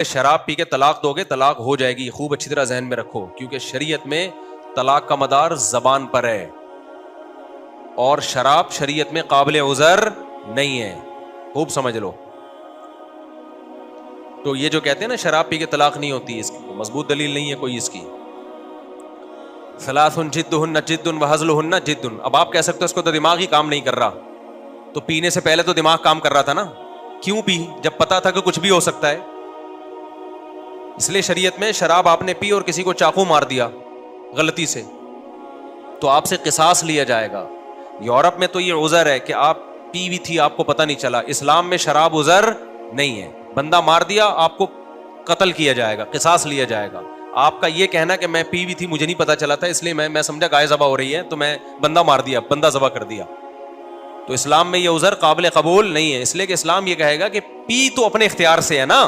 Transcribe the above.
शराब पी के तलाक दोगे, तलाक हो जाएगी, खूब अच्छी तरह जहन में रखो, क्योंकि शरीयत में तलाक का मदार जबान पर है और शराब शरीयत में काबिल उज़र नहीं है, खूब समझ लो। तो ये जो कहते हैं ना शराब पी के तलाक नहीं होती, इसकी मजबूत दलील नहीं है कोई इसकी। सलासुन जिद्दुहुन्ना जिद्दुन व हज़लुहुन्ना जिद्दुन। अब आप कह सकते हो इसको तो दिमाग ही काम नहीं कर रहा, तो पीने से पहले तो दिमाग काम कर रहा था ना, क्यों पी जब पता था कि कुछ भी हो सकता है। इसलिए शरीयत में शराब आपने पी और किसी को चाकू मार दिया गलती से, तो आपसे किसास लिया जाएगा। यूरोप में तो ये उज़र है कि आप पी भी थी, आपको पता नहीं चला। इस्लाम में शराब उज़र नहीं है, बंदा मार दिया आपको कत्ल किया जाएगा, किसास लिया जाएगा। आपका ये कहना कि मैं पी भी थी, मुझे नहीं पता चला था, इसलिए मैं समझा गाय ज़बा हो रही है तो मैं बंदा मार दिया, बंदा ज़बा कर दिया, तो इस्लाम में ये उज़र काबिल कबूल नहीं है। इसलिए कि इस्लाम ये कहेगा कि पी तो अपने इख्तियार से है ना,